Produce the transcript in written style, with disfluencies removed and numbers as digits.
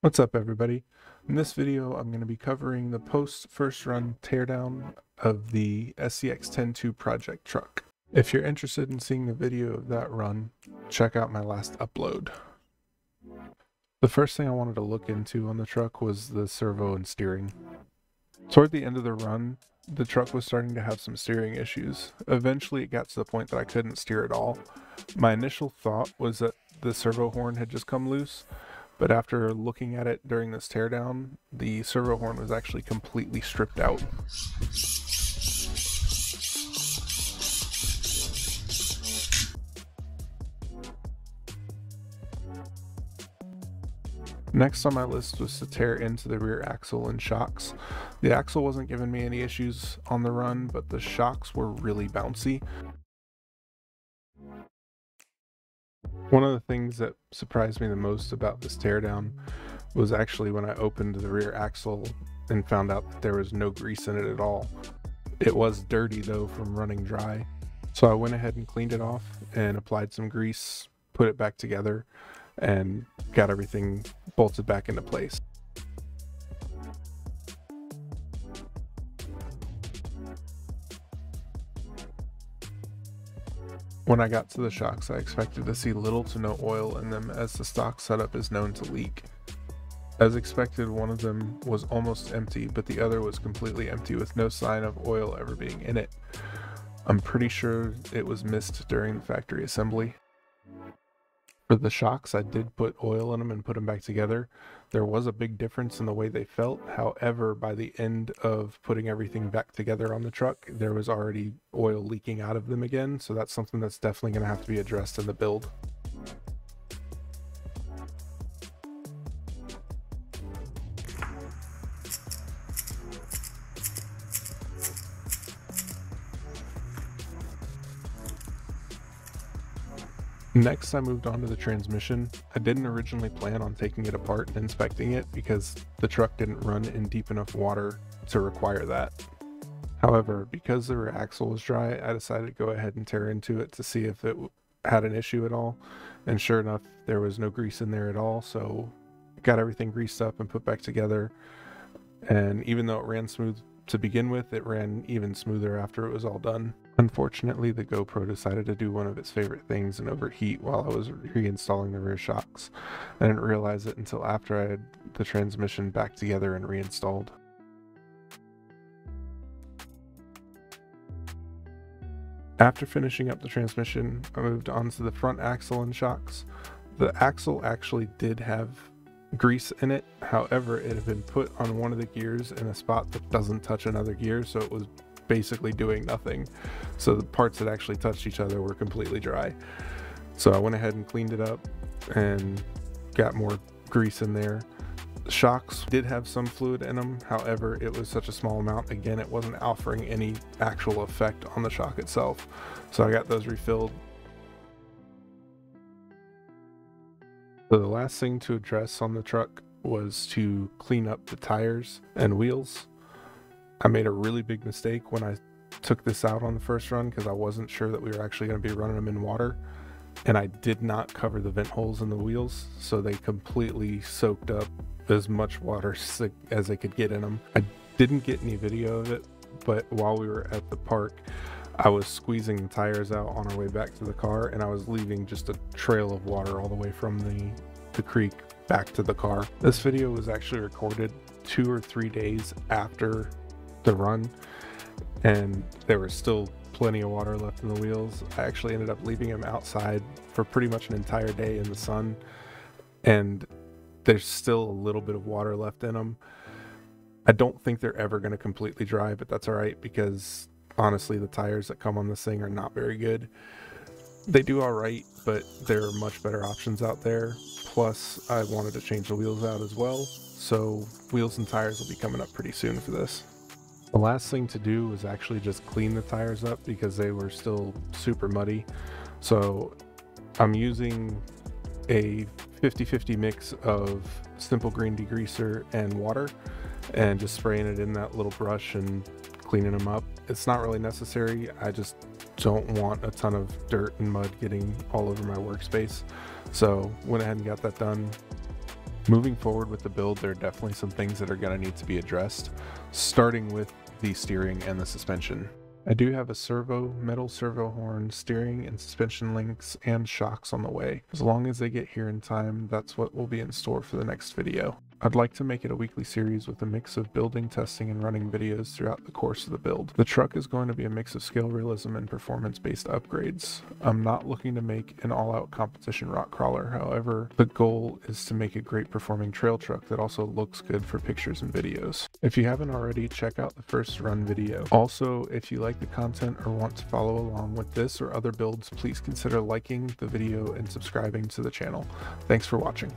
What's up, everybody? In this video, I'm going to be covering the post-first run teardown of the SCX10-II project truck. If you're interested in seeing the video of that run, check out my last upload. The first thing I wanted to look into on the truck was the servo and steering. Toward the end of the run, the truck was starting to have some steering issues. Eventually, it got to the point that I couldn't steer at all. My initial thought was that the servo horn had just come loose, but after looking at it during this teardown, the servo horn was actually completely stripped out. Next on my list was to tear into the rear axle and shocks. The axle wasn't giving me any issues on the run, but the shocks were really bouncy. One of the things that surprised me the most about this teardown was actually when I opened the rear axle and found out that there was no grease in it at all. It was dirty though from running dry. So I went ahead and cleaned it off and applied some grease, put it back together, and got everything bolted back into place. When I got to the shocks, I expected to see little to no oil in them, as the stock setup is known to leak. As expected, one of them was almost empty, but the other was completely empty with no sign of oil ever being in it. I'm pretty sure it was missed during the factory assembly. For the shocks, I did put oil in them and put them back together. There was a big difference in the way they felt. However, by the end of putting everything back together on the truck, there was already oil leaking out of them again. So that's something that's definitely going to have to be addressed in the build. Next, I moved on to the transmission. I didn't originally plan on taking it apart and inspecting it because the truck didn't run in deep enough water to require that. However, because the rear axle was dry, I decided to go ahead and tear into it to see if it had an issue at all. And sure enough, there was no grease in there at all, so got everything greased up and put back together. And even though it ran smooth to begin with, it ran even smoother after it was all done. Unfortunately, the GoPro decided to do one of its favorite things and overheat while I was reinstalling the rear shocks. I didn't realize it until after I had the transmission back together and reinstalled. After finishing up the transmission, I moved on to the front axle and shocks. The axle actually did have grease in it, however, it had been put on one of the gears in a spot that doesn't touch another gear, so it was basically doing nothing. So the parts that actually touched each other were completely dry. So I went ahead and cleaned it up and got more grease in there. The shocks did have some fluid in them, however, it was such a small amount. Again, it wasn't offering any actual effect on the shock itself. So I got those refilled. So the last thing to address on the truck was to clean up the tires and wheels. I made a really big mistake when I took this out on the first run because I wasn't sure that we were actually going to be running them in water, and I did not cover the vent holes in the wheels, so they completely soaked up as much water as they could get in them. I didn't get any video of it, but while we were at the park, I was squeezing the tires out on our way back to the car, and I was leaving just a trail of water all the way from the creek back to the car. This video was actually recorded 2 or 3 days after the run, and there was still plenty of water left in the wheels. I actually ended up leaving them outside for pretty much an entire day in the sun, and there's still a little bit of water left in them. I don't think they're ever going to completely dry, but that's all right because honestly, the tires that come on this thing are not very good. They do all right, but there are much better options out there. Plus, I wanted to change the wheels out as well, so wheels and tires will be coming up pretty soon for this. The last thing to do was actually just clean the tires up because they were still super muddy. So I'm using a 50-50 mix of simple green degreaser and water and just spraying it in that little brush and cleaning them up. It's not really necessary. I just don't want a ton of dirt and mud getting all over my workspace. So went ahead and got that done. Moving forward with the build, there are definitely some things that are going to need to be addressed, starting with the steering and the suspension. I do have a metal servo horn, steering and suspension links, and shocks on the way. As long as they get here in time, that's what will be in store for the next video. I'd like to make it a weekly series with a mix of building, testing, and running videos throughout the course of the build. The truck is going to be a mix of scale realism and performance-based upgrades. I'm not looking to make an all-out competition rock crawler, however, the goal is to make a great performing trail truck that also looks good for pictures and videos. If you haven't already, check out the first run video. Also, if you like the content or want to follow along with this or other builds, please consider liking the video and subscribing to the channel. Thanks for watching.